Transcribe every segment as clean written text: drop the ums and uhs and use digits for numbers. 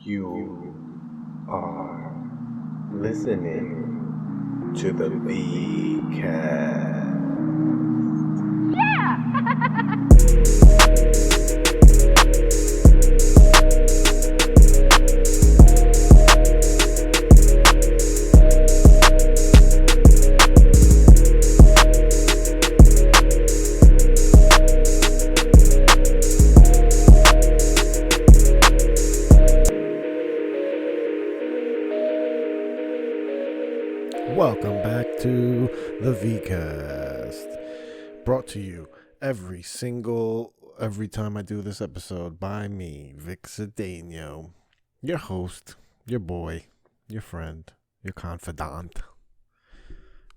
You are listening to the VCast. Welcome back to the VCast, brought to you every time I do this episode by me, Vic Cedeno, your host, your boy, your friend, your confidant.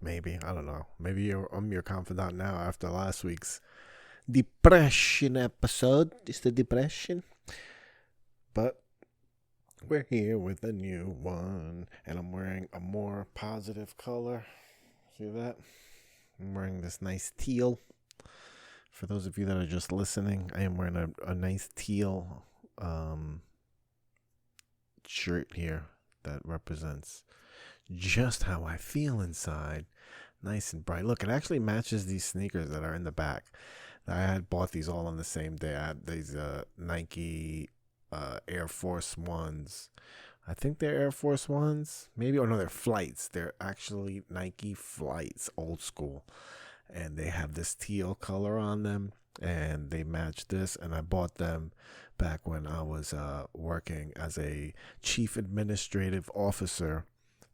Maybe, I don't know. Maybe I'm your confidant now after last week's depression episode. It's the depression. But we're here with a new one, and I'm wearing a more positive color. See that? I'm wearing this nice teal. For those of you that are just listening, I am wearing a nice teal shirt here that represents just how I feel inside. Nice and bright. Look, it actually matches these sneakers that are in the back. I had bought these all on the same day. I had these Nike Air Force Ones. I think they're Air Force Ones, maybe. Or no, they're Flights. They're actually Nike Flights, old school, and they have this teal color on them, and they match this. And I bought them back when I was working as a chief administrative officer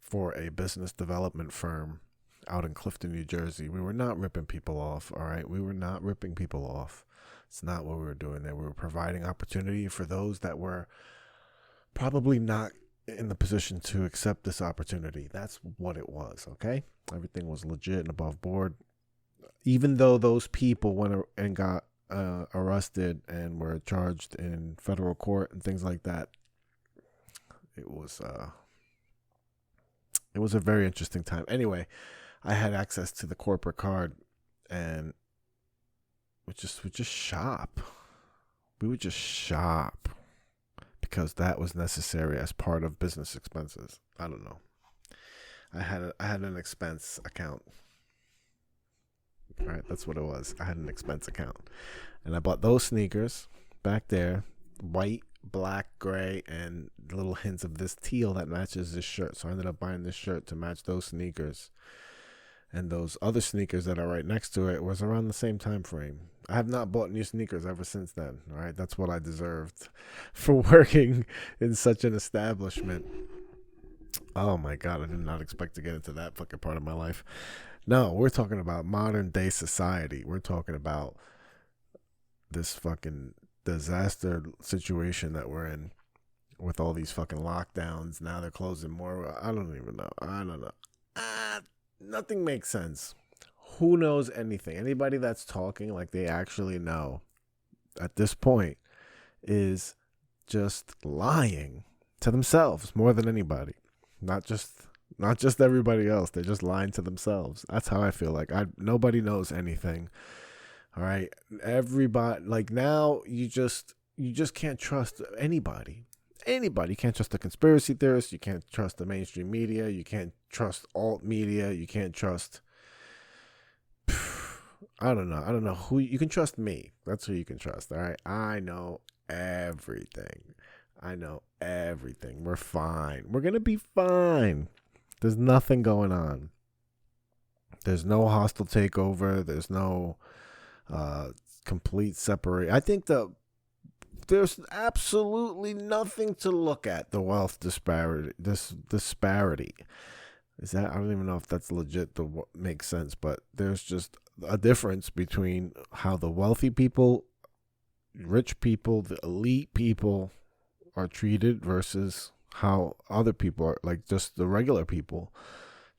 for a business development firm out in Clifton, New Jersey. We were not ripping people off. All right, we were not ripping people off. It's not what we were doing there. We were providing opportunity for those that were probably not in the position to accept this opportunity. That's what it was, okay? Everything was legit and above board. Even though those people went and got arrested and were charged in federal court and things like that, it was a very interesting time. Anyway, I had access to the corporate card, and we just shop. We would just shop because that was necessary as part of business expenses. I don't know. I had an expense account. All right, that's what it was. I had an expense account, and I bought those sneakers back there, white, black, gray, and little hints of this teal that matches this shirt. So I ended up buying this shirt to match those sneakers. And those other sneakers that are right next to it was around the same time frame. I have not bought new sneakers ever since then. All right, that's what I deserved for working in such an establishment. Oh my God, I did not expect to get into that fucking part of my life. No, we're talking about modern day society. We're talking about this fucking disaster situation that we're in with all these fucking lockdowns. Now they're closing more. I don't even know. I don't know. Nothing makes sense. Who knows anything? Anybody that's talking like they actually know at this point is just lying to themselves more than anybody. Not just everybody else. They're just lying to themselves. That's how I feel like. Nobody knows anything. All right. Everybody, like, now you just can't trust anybody. Anybody. You can't trust the conspiracy theorists. You can't trust the mainstream media. You can't trust alt media. You can't trust, I don't know who. You can trust me. That's who you can trust. All right. I know everything. We're fine. We're going to be fine. There's nothing going on. There's no hostile takeover. There's no complete separation. I think there's absolutely nothing to look at. The wealth disparity. This disparity. Is that? I don't even know if that's legit to make sense, but there's just a difference between how the wealthy people, rich people, the elite people are treated versus how other people are, like just the regular people.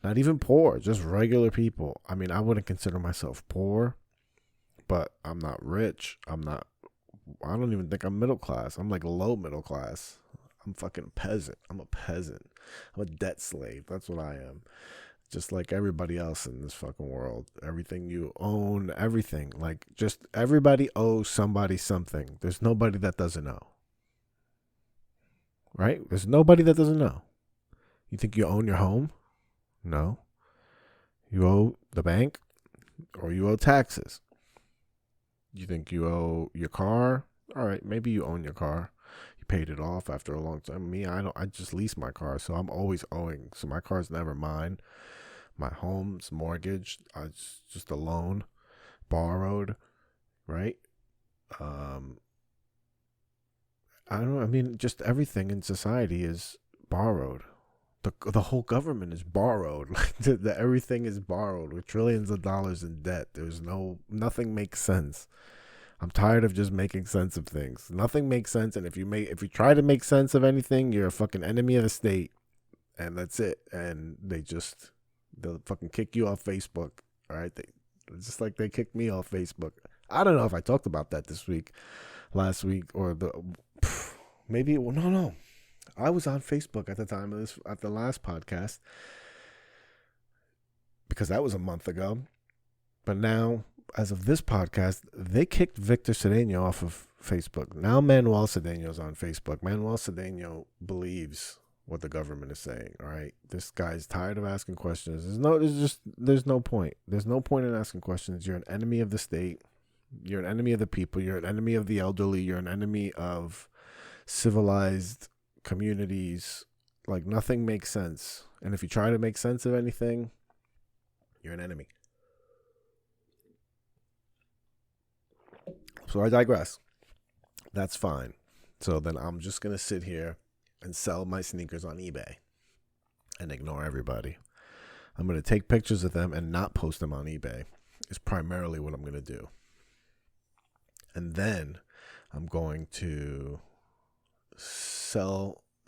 Not even poor, just regular people. I mean, I wouldn't consider myself poor, but I'm not rich. I don't even think I'm middle class. I'm like low middle class. I'm fucking peasant. I'm a peasant. I'm a debt slave. That's what I am. Just like everybody else in this fucking world. Everything you own, everything. Like, just everybody owes somebody something. There's nobody that doesn't know. right? There's nobody that doesn't know. You think you own your home? No. You owe the bank or you owe taxes. You think you owe your car? All right, maybe you own your car. You paid it off after a long time. Me, I don't. I just lease my car, so I'm always owing. So my car's never mine. My home's mortgaged. It's just a loan, borrowed, right? I don't know. I mean, just everything in society is borrowed. The whole government is borrowed. Like everything is borrowed with trillions of dollars in debt. Nothing makes sense. I'm tired of just making sense of things. Nothing makes sense, and if you try to make sense of anything, you're a fucking enemy of the state, and that's it. And they'll fucking kick you off Facebook. All right, just like they kicked me off Facebook. I don't know if I talked about that last week, or maybe. Well, no. I was on Facebook at the time of this, at the last podcast, because that was a month ago. But now, as of this podcast, they kicked Victor Cedeno off of Facebook. Now Manuel Cedeno's on Facebook. Manuel Cedeno believes what the government is saying. All right, this guy's tired of asking questions. There's no point. There's no point in asking questions. You're an enemy of the state. You're an enemy of the people. You're an enemy of the elderly. You're an enemy of civilized communities. Like, nothing makes sense. And if you try to make sense of anything, you're an enemy. So I digress. That's fine. So then I'm just going to sit here and sell my sneakers on eBay and ignore everybody. I'm going to take pictures of them and not post them on eBay is primarily what I'm going to do. And then I'm going to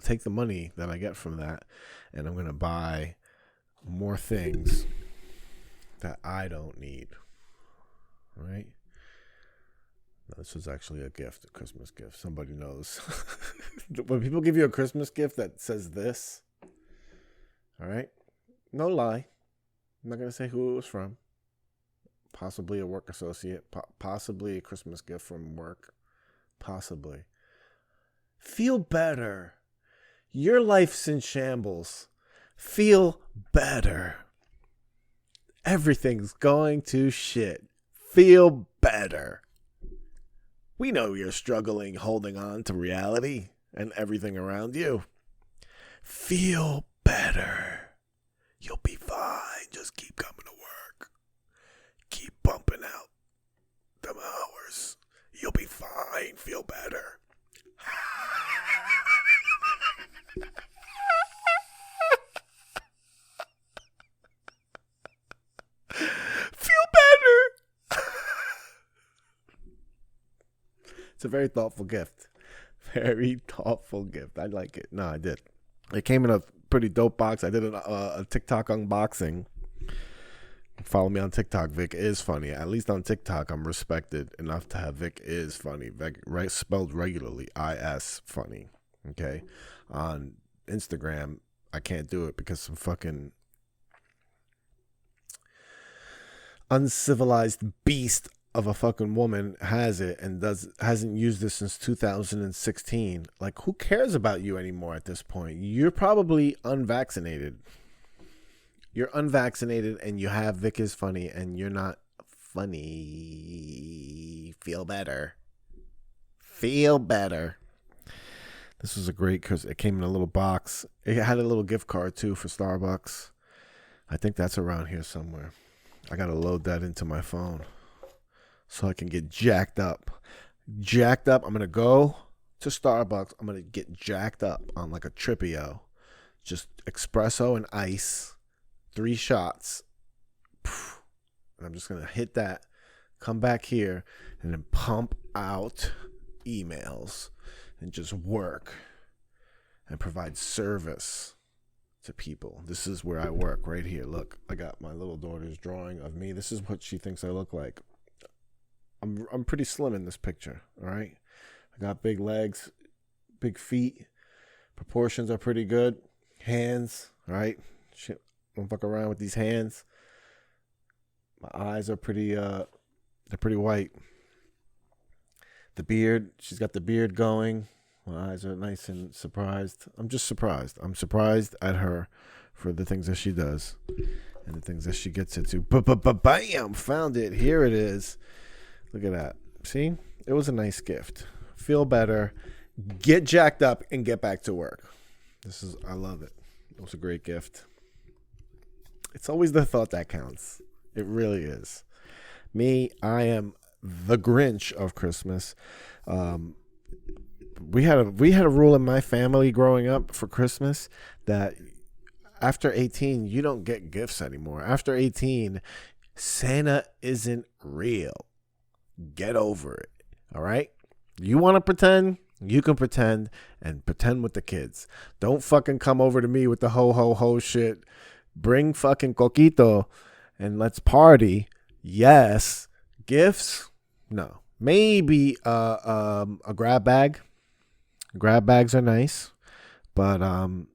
take the money that I get from that, and I'm going to buy more things that I don't need. Right? This was actually a gift, a Christmas gift. Somebody knows. When people give you a Christmas gift that says this, all right? No lie. I'm not going to say who it was from. Possibly a work associate. Possibly a Christmas gift from work. Possibly. Feel better. Your life's in shambles. Feel better. Everything's going to shit. Feel better. We know you're struggling holding on to reality and everything around you. Feel better. You'll be fine. Just keep coming to work. Keep bumping out them hours. You'll be fine. Feel better. Feel better. It's a very thoughtful gift. Very thoughtful gift. I like it. No, I did. It came in a pretty dope box. I did a TikTok unboxing. Follow me on TikTok. Vic is funny. At least on TikTok, I'm respected enough to have Vic is funny. Vic, right, spelled regularly. I-S funny. Okay. On Instagram, I can't do it because some fucking uncivilized beast of a fucking woman has it and hasn't used this since 2016. Like, who cares about you anymore at this point? You're probably unvaccinated. You're unvaccinated and you have Vic is funny and you're not funny. Feel better. Feel better. This was a great, because it came in a little box. It had a little gift card too for Starbucks. I think that's around here somewhere. I got to load that into my phone so I can get jacked up. I'm going to go to Starbucks. I'm going to get jacked up on like a Tripio. Just espresso and ice. 3 shots. And I'm just going to hit that. Come back here and then pump out emails and just work and provide service to people. This is where I work right here. Look, I got my little daughter's drawing of me. This is what she thinks I look like. I'm pretty slim in this picture, all right? I got big legs, big feet. Proportions are pretty good. Hands, all right? Shit, don't fuck around with these hands. My eyes are pretty, they're pretty white. The beard, she's got the beard going. My eyes are nice and surprised. I'm just surprised. I'm surprised at her for the things that she does and the things that she gets into. Bam! Found it. Here it is. Look at that. See? It was a nice gift. Feel better. Get jacked up and get back to work. I love it. It was a great gift. It's always the thought that counts. It really is. Me, I am the Grinch of Christmas. We had a rule in my family growing up for Christmas that after 18, you don't get gifts anymore. After 18, Santa isn't real. Get over it. All right? You want to pretend? You can pretend and pretend with the kids. Don't fucking come over to me with the ho, ho, ho shit. Bring fucking coquito and let's party. Yes. Gifts? No. Maybe a grab bag. Grab bags are nice. But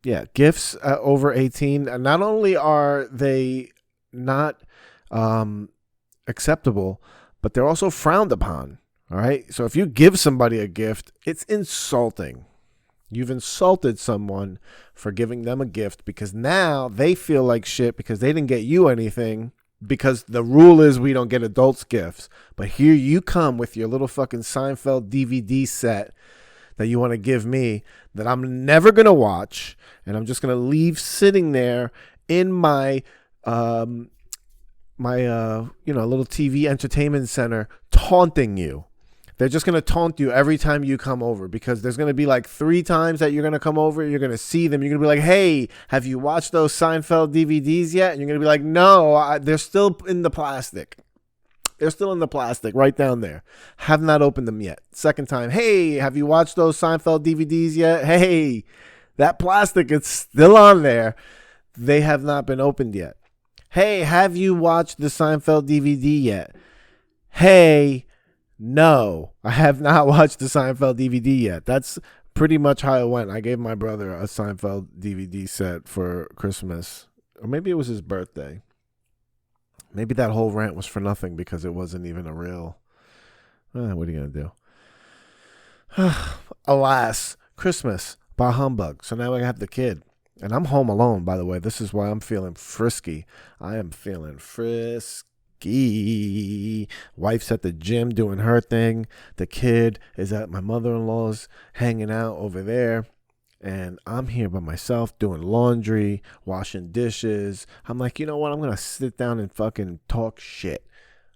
yeah, gifts over 18. Not only are they not acceptable, but they're also frowned upon. All right. So if you give somebody a gift, it's insulting. You've insulted someone for giving them a gift because now they feel like shit because they didn't get you anything, because the rule is we don't get adults gifts. But here you come with your little fucking Seinfeld DVD set that you want to give me that I'm never going to watch, and I'm just going to leave sitting there in my little TV entertainment center taunting you. They're just going to taunt you every time you come over, because there's going to be like 3 times that you're going to come over. You're going to see them. You're going to be like, hey, have you watched those Seinfeld DVDs yet? And you're going to be like, no, they're still in the plastic. They're still in the plastic right down there. Have not opened them yet. Second time, hey, have you watched those Seinfeld DVDs yet? Hey, that plastic is still on there. They have not been opened yet. Hey, have you watched the Seinfeld DVD yet? Hey, no, I have not watched the Seinfeld DVD yet. That's pretty much how it went. I gave my brother a Seinfeld DVD set for Christmas. Or maybe it was his birthday. Maybe that whole rant was for nothing because it wasn't even a real... what are you going to do? Alas, Christmas, bah humbug. So now I have the kid. And I'm home alone, by the way. This is why I'm feeling frisky. I am feeling frisky. Wife's at the gym doing her thing. The kid is at my mother-in-law's hanging out over there. And I'm here by myself doing laundry, washing dishes. I'm like, you know what? I'm going to sit down and fucking talk shit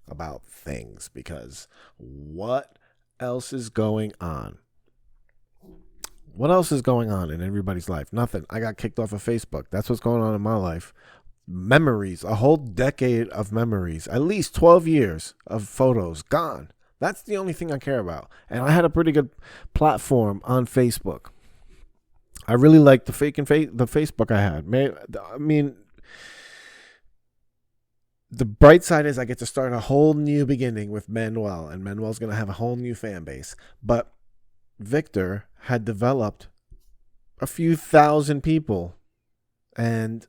about things, because what else is going on? What else is going on in everybody's life? Nothing. I got kicked off of Facebook. That's what's going on in my life. Memories, a whole decade of memories, at least 12 years of photos gone. That's the only thing I care about. And I had a pretty good platform on Facebook. I really liked the Facebook I had. I mean, the bright side is I get to start a whole new beginning with Manuel, and Manuel's going to have a whole new fan base. But Victor had developed a few thousand people, and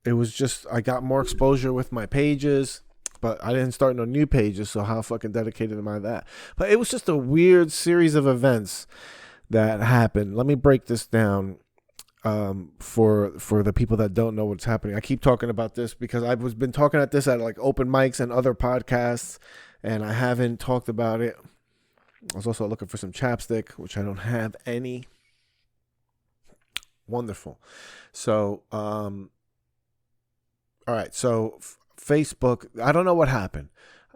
it was just, I got more exposure with my pages, but I didn't start no new pages, so how fucking dedicated am I to that? But it was just a weird series of events that happened. Let me break this down for the people that don't know what's happening. I keep talking about this because I've been talking at this at like open mics and other podcasts, and I haven't talked about it. I was also looking for some chapstick, which I don't have any. Wonderful. So, all right. So Facebook, I don't know what happened.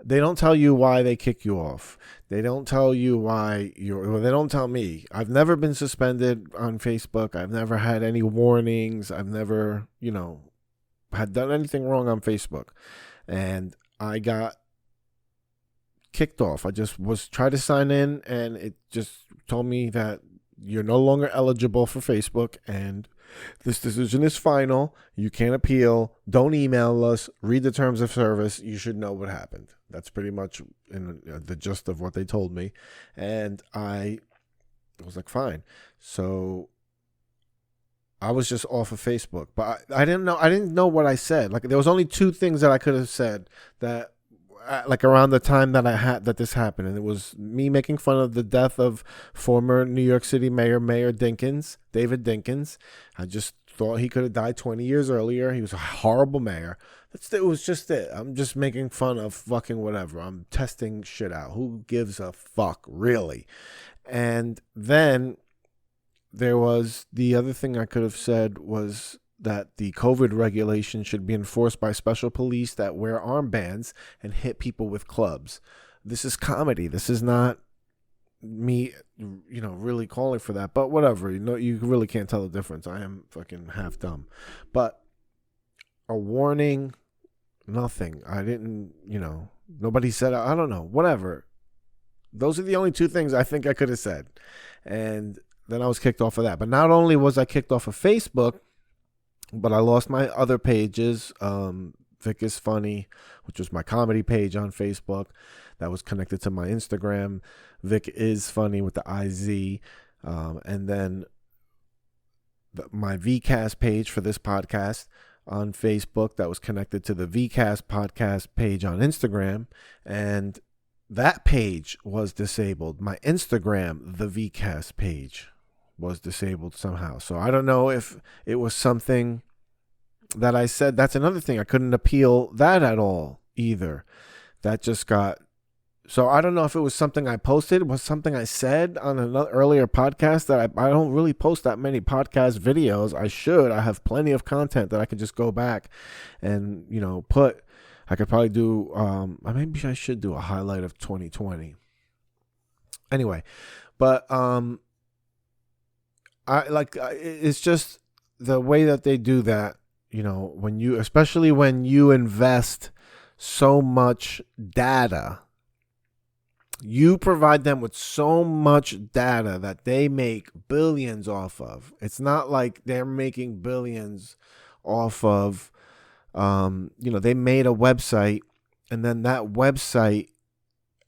They don't tell you why they kick you off. They don't tell you why they don't tell me. I've never been suspended on Facebook. I've never had any warnings. I've never, had done anything wrong on Facebook. And I got kicked off. I just tried to sign in, and it just told me that you're no longer eligible for Facebook, and this decision is final. You can't appeal. Don't email us. Read the terms of service. You should know what happened. That's pretty much in the gist of what they told me. And I was like, fine. So I was just off of Facebook. But I didn't know what I said. Like, there was only 2 things that I could have said that like around the time that this happened, and it was me making fun of the death of former New York City Mayor Dinkins, David Dinkins. I just thought he could have died 20 years earlier. He was a horrible mayor. It was just it. I'm just making fun of fucking whatever. I'm testing shit out. Who gives a fuck, really? And then there was the other thing I could have said was that the COVID regulation should be enforced by special police that wear armbands and hit people with clubs. This is comedy. This is not me, really calling for that. But whatever. You really can't tell the difference. I am fucking half dumb. But a warning, nothing. I didn't, nobody said, I don't know, whatever. Those are the only two things I think I could have said. And then I was kicked off of that. But not only was I kicked off of Facebook, but I lost my other pages. Vic is Funny, which was my comedy page on Facebook that was connected to my Instagram. Vic is Funny with the IZ. And then my VCast page for this podcast on Facebook that was connected to the VCast podcast page on Instagram. And that page was disabled. My Instagram, the VCast page, was disabled somehow. So I don't know if it was something that I said. That's another thing. I couldn't appeal that at all either. That just got... So I don't know if it was something I posted, was something I said on another earlier podcast that I don't really post that many podcast videos. I should. I have plenty of content that I could just go back and, put. I could probably do, maybe I should do a highlight of 2020. Anyway, but it's just the way that they do that, especially when you invest so much data, you provide them with so much data that they make billions off of. It's not like they're making billions off of, they made a website and then that website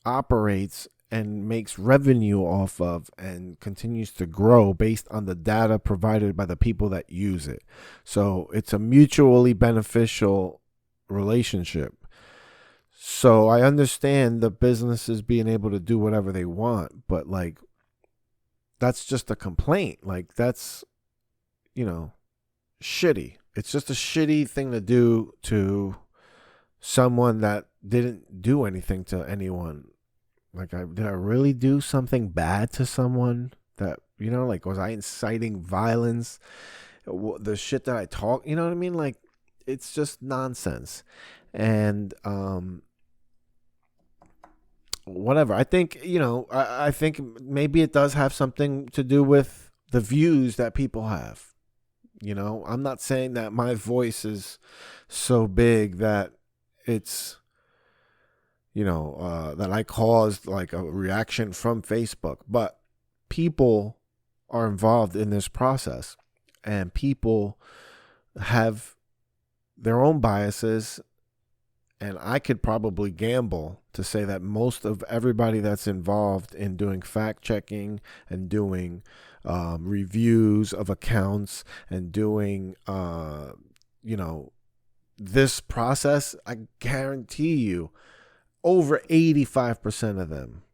operates and makes revenue off of and continues to grow based on the data provided by the people that use it. So it's a mutually beneficial relationship. So I understand the businesses being able to do whatever they want, but that's just a complaint. That's, shitty. It's just a shitty thing to do to someone that didn't do anything to anyone. Did I really do something bad to someone that, was I inciting violence? The shit that I talk, you know what I mean? It's just nonsense. And, whatever. I think, I think maybe it does have something to do with the views that people have. I'm not saying that my voice is so big that it's, that I caused a reaction from Facebook, but people are involved in this process and people have their own biases. And I could probably gamble to say that most of everybody that's involved in doing fact checking and doing reviews of accounts and doing, this process, I guarantee you over 85% of them,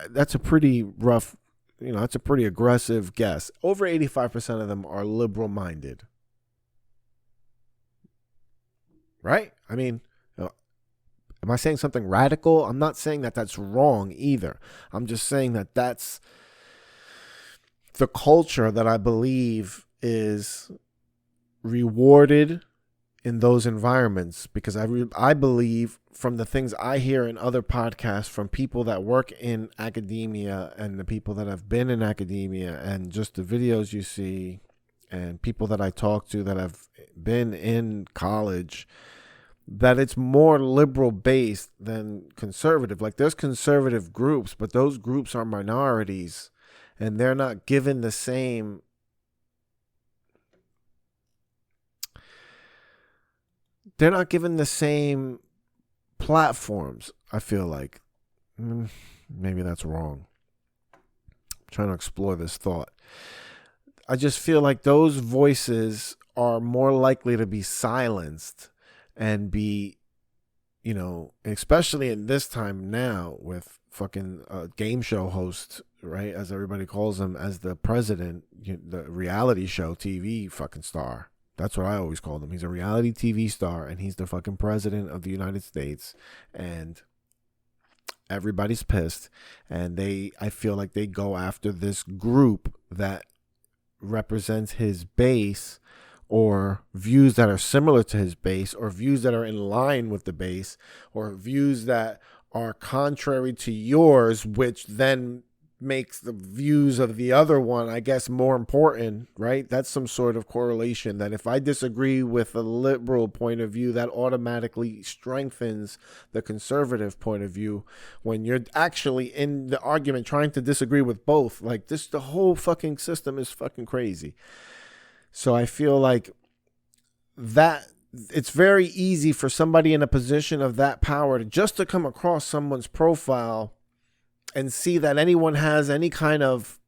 that's a pretty rough, that's a pretty aggressive guess. Over 85% of them are liberal minded. Right? I mean, am I saying something radical? I'm not saying that that's wrong either. I'm just saying that that's the culture that I believe is rewarded in those environments, because I believe from the things I hear in other podcasts from people that work in academia and the people that have been in academia and just the videos you see and people that I talk to that have been in college, that it's more liberal based than conservative. There's conservative groups, but those groups are minorities and they're not given the same platforms. I feel like maybe that's wrong. I'm trying to explore this thought. I just feel like those voices are more likely to be silenced and be especially in this time now with fucking game show host, right, as everybody calls him, as the president, the reality show TV fucking star. That's what I always called him. He's a reality TV star, and he's the fucking president of the United States, and everybody's pissed, and I feel like they go after this group that represents his base, or views that are similar to his base, or views that are in line with the base, or views that are contrary to yours, which then makes the views of the other one, I guess, more important, right? That's some sort of correlation, that if I disagree with a liberal point of view, that automatically strengthens the conservative point of view, when you're actually in the argument trying to disagree with both. Like, the whole fucking system is fucking crazy. So I feel like that it's very easy for somebody in a position of that power to come across someone's profile and see that anyone has any kind of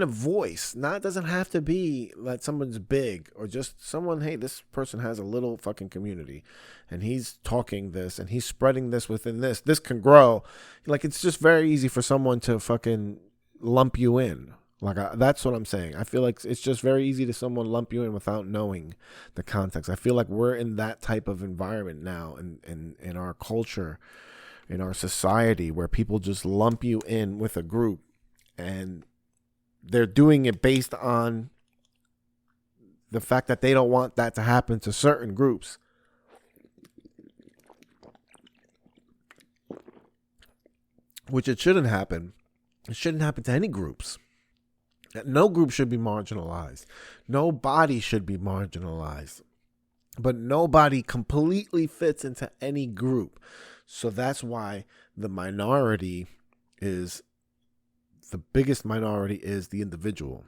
voice. It doesn't have to be that someone's big, or just someone, hey, this person has a little fucking community and he's talking this and he's spreading this within this can grow. Like, it's just very easy for someone to fucking lump you in. Like, that's what I'm saying. I feel like it's just very easy to someone lump you in without knowing the context. I feel like we're in that type of environment now in our culture, in our society, where people just lump you in with a group, and they're doing it based on the fact that they don't want that to happen to certain groups. Which it shouldn't happen. It shouldn't happen to any groups. No group should be marginalized. Nobody should be marginalized. But nobody completely fits into any group. So that's why the biggest minority is the individual.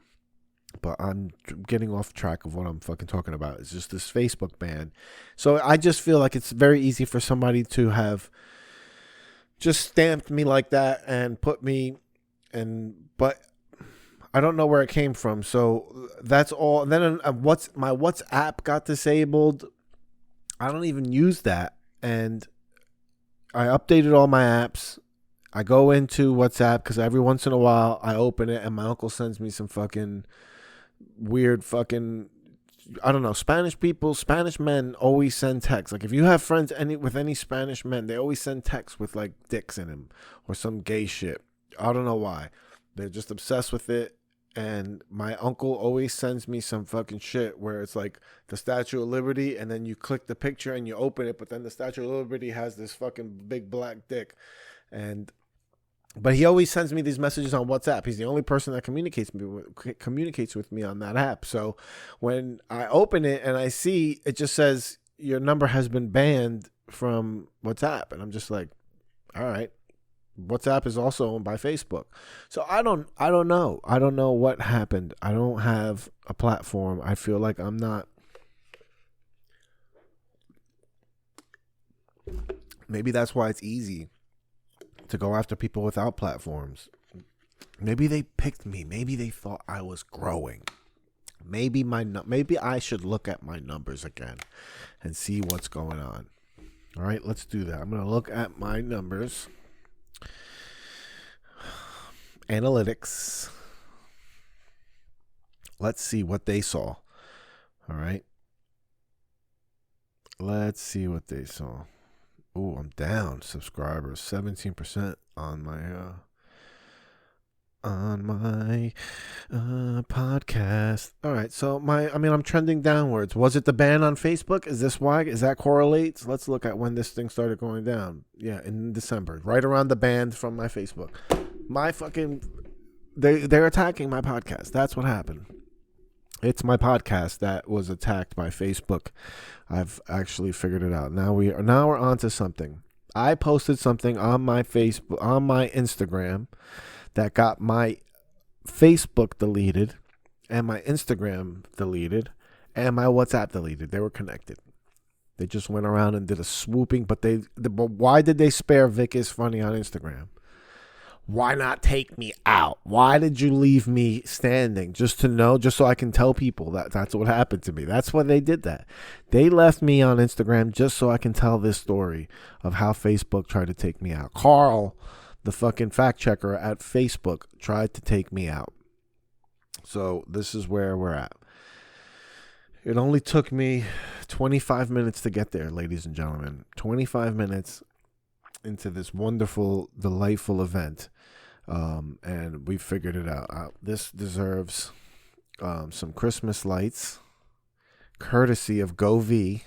But I'm getting off track of what I'm fucking talking about. It's just this Facebook ban. So I just feel like it's very easy for somebody to have just stamped me like that and put me but I don't know where it came from. So that's all. And then my WhatsApp got disabled. I don't even use that. And I updated all my apps. I go into WhatsApp because every once in a while I open it and my uncle sends me some fucking weird fucking, I don't know, Spanish men always send texts. Like, if you have friends with any Spanish men, they always send texts with like dicks in them or some gay shit. I don't know why. They're just obsessed with it. And my uncle always sends me some fucking shit where it's like the Statue of Liberty, and then you click the picture and you open it, but then the Statue of Liberty has this fucking big black dick. But he always sends me these messages on WhatsApp. He's the only person that communicates with me on that app. So when I open it and I see it just says your number has been banned from WhatsApp, and I'm just like, all right. WhatsApp is also owned by Facebook. So I don't know. I don't know what happened. I don't have a platform. I feel like I'm not. Maybe that's why it's easy to go after people without platforms. Maybe they picked me. Maybe they thought I was growing. Maybe I should look at my numbers again and see what's going on. All right, let's do that. I'm going to look at my numbers. Analytics. Let's see what they saw. All right. Let's see what they saw. Oh, I'm down. Subscribers, 17% on my podcast. All right. So I'm trending downwards. Was it the ban on Facebook? Is this why? Is that correlates? Let's look at when this thing started going down. Yeah, in December, right around the ban from my Facebook. They're attacking my podcast. That's what happened. It's my podcast that was attacked by Facebook. I've actually figured it out. Now we're on to something. I posted something on my Instagram that got my Facebook deleted and my Instagram deleted and my WhatsApp deleted. They were connected. They just went around and did a swooping, but why did they spare Vic is Funny on Instagram? Why not take me out? Why did you leave me standing? Just to know, just so I can tell people that that's what happened to me. That's why they did that. They left me on Instagram just so I can tell this story of how Facebook tried to take me out. Carl, the fucking fact checker at Facebook, tried to take me out. So this is where we're at. It only took me 25 minutes to get there, ladies and gentlemen. 25 minutes into this wonderful, delightful event. And we figured it out. This deserves some Christmas lights, courtesy of GoV.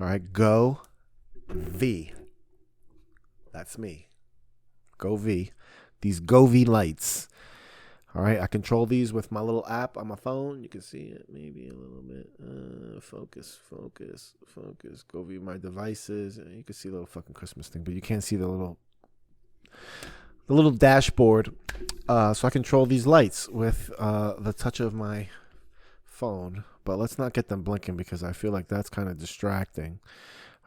All right, GoV. That's me. GoV. These GoV lights. All right, I control these with my little app on my phone. You can see it maybe a little bit. Focus. Go view my devices. You can see the little fucking Christmas thing, but you can't see the little dashboard. So I control these lights with the touch of my phone. But let's not get them blinking because I feel like that's kind of distracting.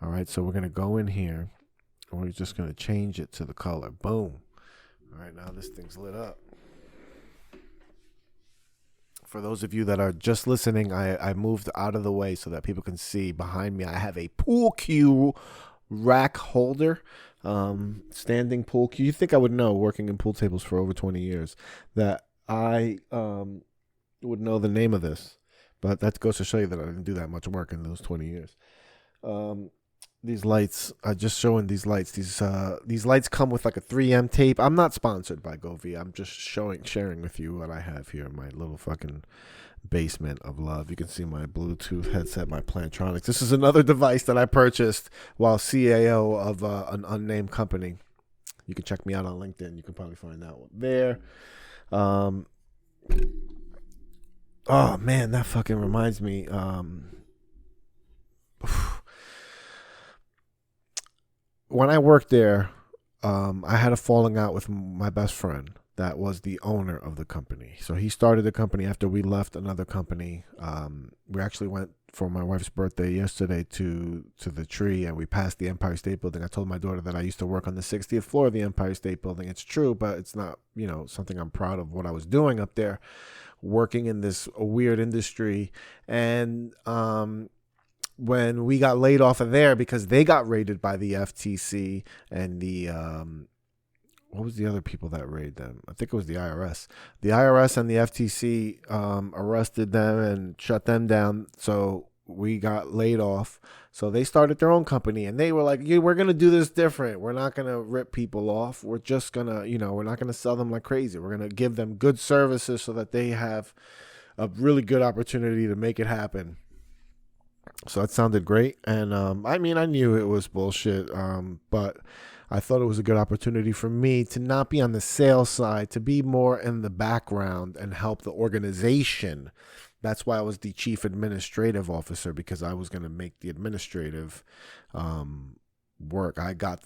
All right, so we're going to go in here and we're just going to change it to the color. Boom. All right, now this thing's lit up. For those of you that are just listening, I moved out of the way so that people can see behind me. I have a pool cue rack holder, standing pool cue. You think I would know, working in pool tables for over 20 years, that I would know the name of this. But that goes to show you that I didn't do that much work in those 20 years. These lights, just showing these lights. These lights come with like a 3M tape. I'm not sponsored by GoV. I'm just sharing with you what I have here in my little fucking basement of love. You can see my Bluetooth headset, my Plantronics. This is another device that I purchased while CAO of an unnamed company. You can check me out on LinkedIn. You can probably find that one there. Oh man, that fucking reminds me. When I worked there, I had a falling out with my best friend that was the owner of the company. So he started the company after we left another company. We actually went for my wife's birthday yesterday to the tree, and we passed the Empire State Building. I told my daughter that I used to work on the 60th floor of the Empire State Building. It's true, but it's not, something I'm proud of what I was doing up there, working in this weird industry. And when we got laid off of there because they got raided by the FTC and the what was the other people that raided them? I think it was the IRS. The IRS and the FTC arrested them and shut them down. So we got laid off. So they started their own company, and they were like, we're going to do this different. We're not going to rip people off. We're just going to, we're not going to sell them like crazy. We're going to give them good services so that they have a really good opportunity to make it happen. So that sounded great. And I knew it was bullshit, but I thought it was a good opportunity for me to not be on the sales side, to be more in the background and help the organization. That's why I was the chief administrative officer, because I was going to make the administrative work. They got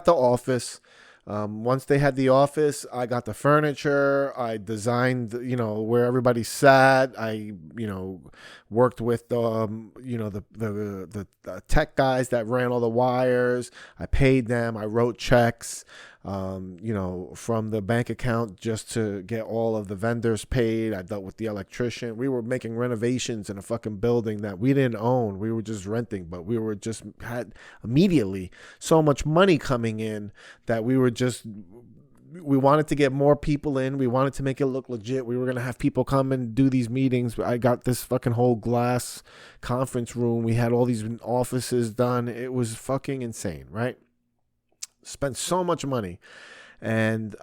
the office. Once they had the office, I got the furniture. I designed, where everybody sat. I, worked with the tech guys that ran all the wires. I paid them. I wrote checks, from the bank account just to get all of the vendors paid. I dealt with the electrician. We were making renovations in a fucking building that we didn't own. We were just renting, but we had immediately so much money coming in that we wanted to get more people in. We wanted to make it look legit. We were going to have people come and do these meetings. I got this fucking whole glass conference room. We had all these offices done. It was fucking insane, right? Spent so much money, and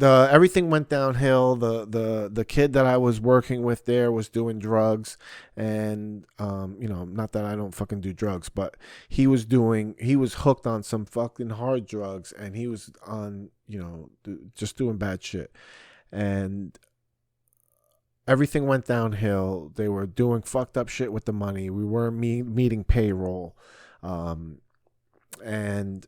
everything went downhill. The kid that I was working with there was doing drugs, and not that I don't fucking do drugs, but he was hooked on some fucking hard drugs, and he was on just doing bad shit, and everything went downhill. They were doing fucked up shit with the money. We weren't meeting payroll. And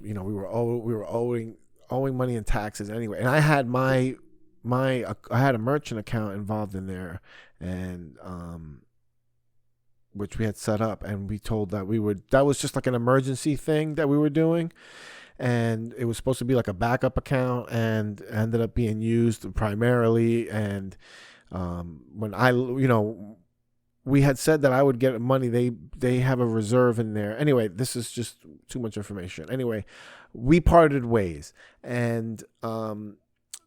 we were owing money in taxes anyway. And I had I had a merchant account involved in there, and which we had set up, and we told that that was just like an emergency thing that we were doing, and it was supposed to be like a backup account, and ended up being used primarily. And when we had said that I would get money, they have a reserve in there. Anyway, this is just too much information. Anyway, we parted ways, and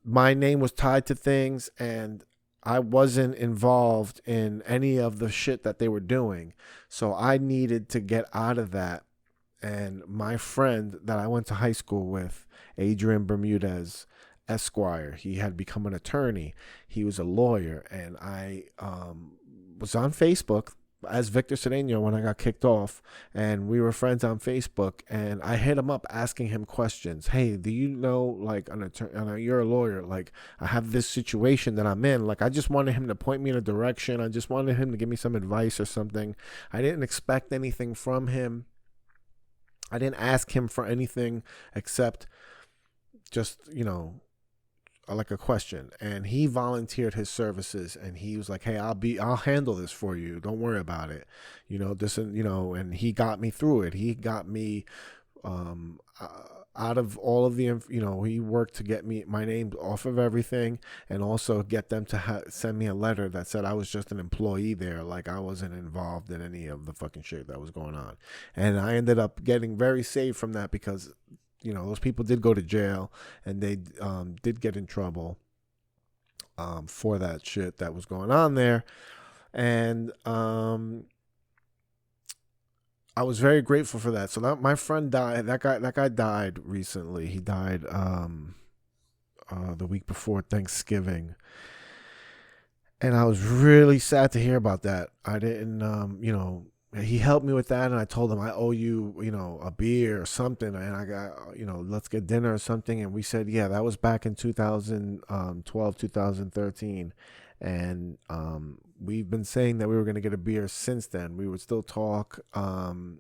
my name was tied to things, and I wasn't involved in any of the shit that they were doing. So I needed to get out of that. And my friend that I went to high school with, Adrian Bermudez, Esquire, he had become an attorney. He was a lawyer. And I was on Facebook as Victor Cedeno when I got kicked off, and we were friends on Facebook, and I hit him up asking him questions. Hey, do you know, like, an attorney? You're a lawyer. Like, I have this situation that I'm in. Like, I just wanted him to point me in a direction. I just wanted him to give me some advice or something. I didn't expect anything from him. I didn't ask him for anything except just, like a question. And he volunteered his services, and he was like, hey, I'll handle this for you, don't worry about it, and he got me through it. He got me out of all of the he worked to get me my name off of everything, and also get them to send me a letter that said I was just an employee there, like I wasn't involved in any of the fucking shit that was going on. And I ended up getting very saved from that, because those people did go to jail, and they did get in trouble for that shit that was going on there. And I was very grateful for that. So that my friend died. That guy died recently. He died the week before Thanksgiving. And I was really sad to hear about that. I didn't, he helped me with that, and I told him I owe you, a beer or something, and I got, let's get dinner or something. And we said, yeah, that was back in 2012, 2013. And we've been saying that we were going to get a beer since then. We would still talk.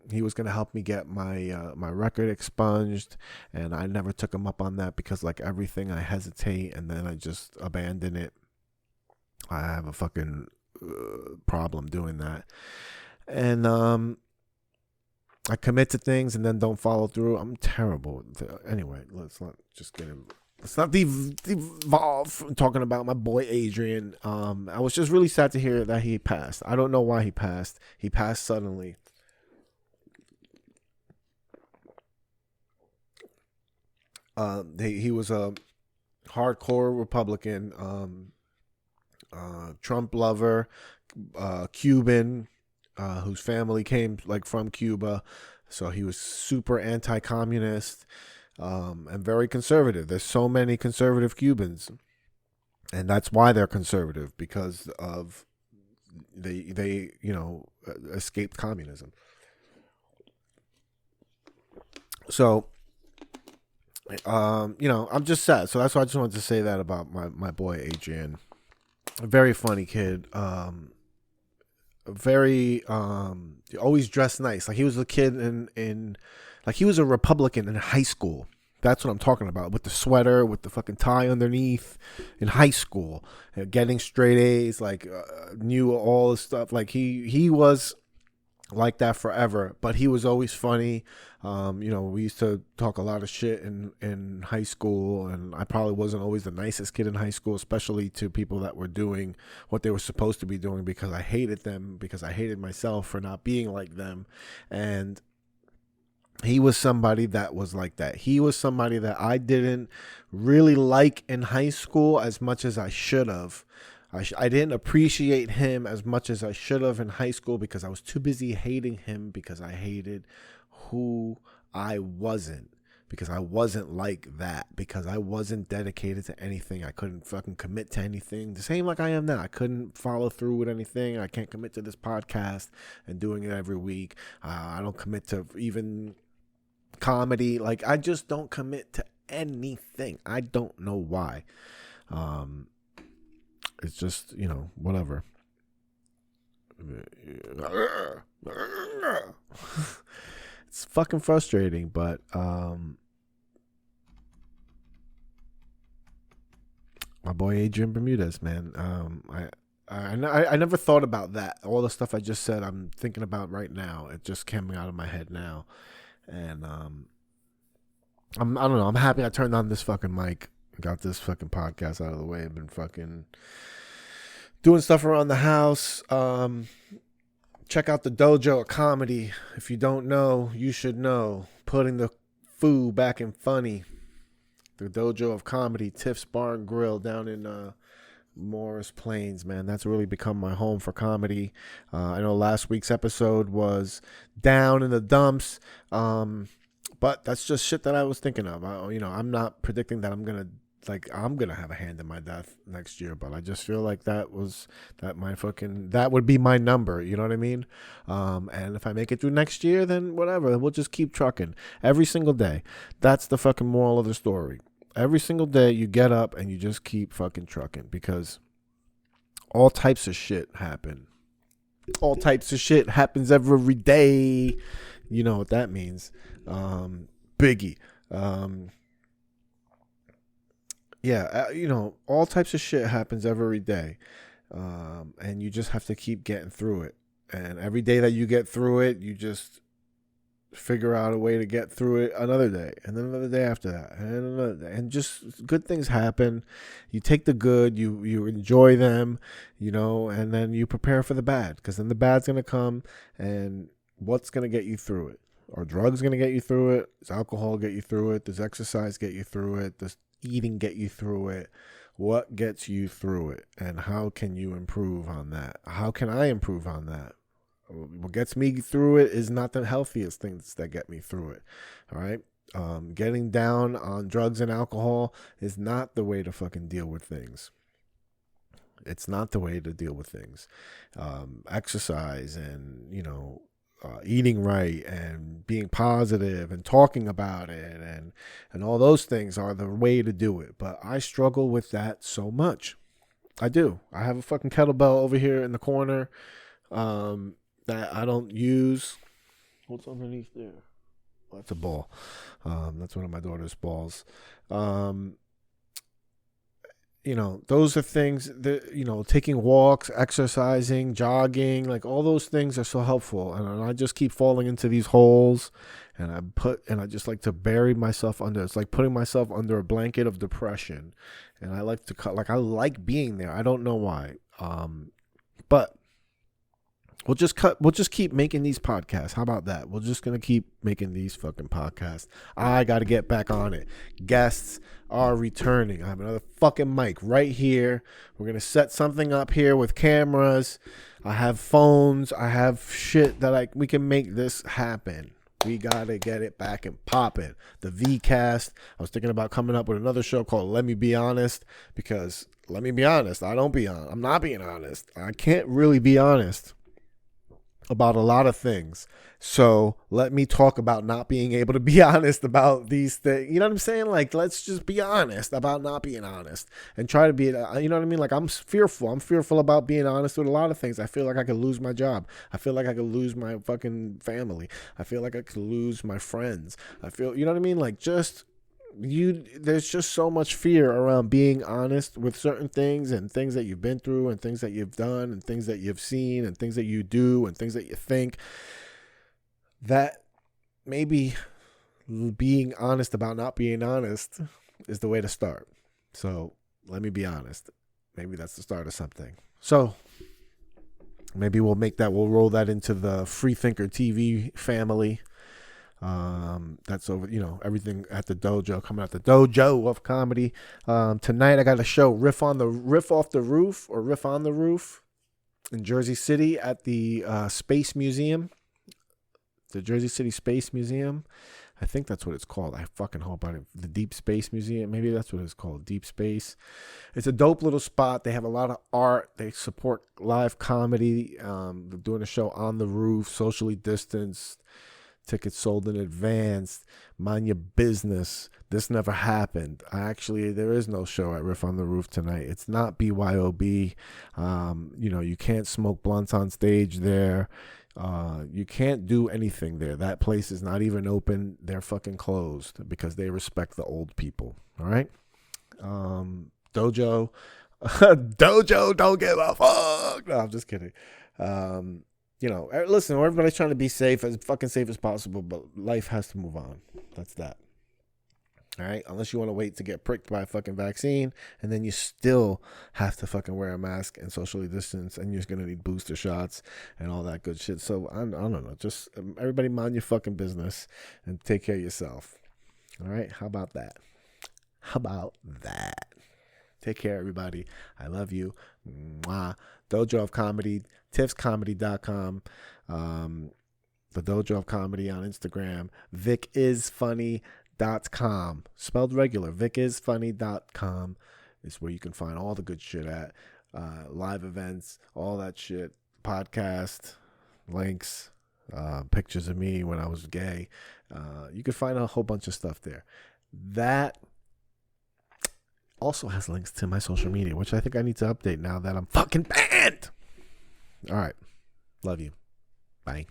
He was going to help me get my my record expunged, and I never took him up on that, because like everything, I hesitate, and then I just abandon it. I have a fucking problem doing that. And I commit to things and then don't follow through. I'm terrible. Anyway, let's not devolve from talking about my boy Adrian. I was just really sad to hear that he passed. I don't know why he passed. He passed suddenly. He was a hardcore Republican, Trump lover, Cuban, whose family came like from Cuba, so he was super anti-communist, and very conservative. There's so many conservative Cubans, and that's why they're conservative, because of they escaped communism. So I'm just sad. So that's why I just wanted to say that about my boy Adrian. A very funny kid. Very always dressed nice. Like he was a kid in like he was a Republican in high school. That's what I'm talking about, with the sweater, with the fucking tie underneath, in high school, getting straight A's, like knew all this stuff. Like he was like that forever, but he was always funny. We used to talk a lot of shit in high school, and I probably wasn't always the nicest kid in high school, especially to people that were doing what they were supposed to be doing, because I hated them, because I hated myself for not being like them. And he was somebody that was like that. He was somebody that I didn't really like in high school as much as I should have. I didn't appreciate him as much as I should have in high school, because I was too busy hating him, because I hated who I wasn't, because I wasn't like that, because I wasn't dedicated to anything. I couldn't fucking commit to anything. The same like I am now. I couldn't follow through with anything. I can't commit to this podcast and doing it every week. I don't commit to even comedy. Like, I just don't commit to anything. I don't know why. It's just, whatever. It's fucking frustrating, but my boy Adrian Bermudez, man. I never thought about that. All the stuff I just said, I'm thinking about right now. It just came out of my head now, and I don't know. I'm happy I turned on this fucking mic, got this fucking podcast out of the way. I've been fucking doing stuff around the house. Check out the Dojo of Comedy. If you don't know, you should know. Putting the food back in funny. The Dojo of Comedy, Tiff's Bar and Grill down in Morris Plains, man. That's really become my home for comedy. I know last week's episode was down in the dumps, but that's just shit that I was thinking of. I'm not predicting that I'm gonna have a hand in my death next year, but I just feel like that would be my number. You know what I mean? And if I make it through next year, then whatever. We'll just keep trucking every single day. That's the fucking moral of the story. Every single day you get up and you just keep fucking trucking, because all types of shit happen. All types of shit happens every day. You know what that means. Biggie. All types of shit happens every day. And you just have to keep getting through it. And every day that you get through it, you just figure out a way to get through it another day, and then another day after that, and another day. And just good things happen. You take the good, you enjoy them, and then you prepare for the bad, because then the bad's going to come. And what's going to get you through it? Are drugs going to get you through it? Does alcohol get you through it? Does exercise get you through it? Does eating get you through it? What gets you through it? And how can you improve on that? How can I improve on that? What gets me through it is not the healthiest things that get me through it. All right. Getting down on drugs and alcohol is not the way to fucking deal with things. It's not the way to deal with things. Exercise and, eating right and being positive and talking about it and all those things are the way to do it. But I struggle with that so much. I do. I have a fucking kettlebell over here in the corner that I don't use. What's underneath there? Oh, that's a ball. That's one of my daughter's balls. Those are things that, taking walks, exercising, jogging, like all those things are so helpful. And I just keep falling into these holes, and I just like to bury myself under. It's like putting myself under a blanket of depression. And I like to I like being there. I don't know why. But we'll just keep making these podcasts. How about that? We're just going to keep making these fucking podcasts. I got to get back on it. Guests are returning. I have another fucking mic right here. We're going to set something up here with cameras. I have phones. I have shit that we can make this happen. We got to get it back and popping. The VCast. I was thinking about coming up with another show called Let Me Be Honest, because let me be honest, I'm not being honest. I can't really be honest about a lot of things. So let me talk about not being able to be honest about these things. You know what I'm saying? Like, let's just be honest about not being honest and try to be, you know what I mean? Like, I'm fearful about being honest with a lot of things. I feel like I could lose my job. I feel like I could lose my fucking family. I feel like I could lose my friends. You know what I mean? Like, there's just so much fear around being honest with certain things and things that you've been through and things that you've done and things that you've seen and things that you do and things that you think, that maybe being honest about not being honest is the way to start. So let me be honest. Maybe that's the start of something. So maybe we'll roll that into the Free Thinker TV family. That's over, everything at the dojo, coming out the Dojo of Comedy. Tonight I got a show, Riff on the Roof in Jersey City at the Space Museum, the Jersey City Space Museum. I think that's what it's called. I fucking hope the Deep Space Museum. Maybe that's what it's called, Deep Space. It's a dope little spot. They have a lot of art. They support live comedy. They're doing a show on the roof, socially distanced. Tickets sold in advance. Mind your business. This never happened. There is no show at Riff on the Roof tonight. It's not BYOB. You can't smoke blunts on stage there. You can't do anything there. That place is not even open. They're fucking closed because they respect the old people. All right. Dojo Dojo, don't give a fuck. No, I'm just kidding. Listen, everybody's trying to be safe, as fucking safe as possible, but life has to move on. That's that. All right, unless you want to wait to get pricked by a fucking vaccine, and then you still have to fucking wear a mask and socially distance, and you're gonna need booster shots and all that good shit. So I don't know, just everybody mind your fucking business and take care of yourself. All right, how about that? Take care, everybody. I love you. Mwah. Dojo of Comedy, tiffscomedy.com, the Dojo of Comedy on Instagram, VicIsFunny.com, spelled regular. VicIsFunny.com is where you can find all the good shit at. Live events, all that shit, podcast, links, pictures of me when I was gay. You can find a whole bunch of stuff there. That also has links to my social media, which I think I need to update now that I'm fucking banned. All right. Love you. Bye.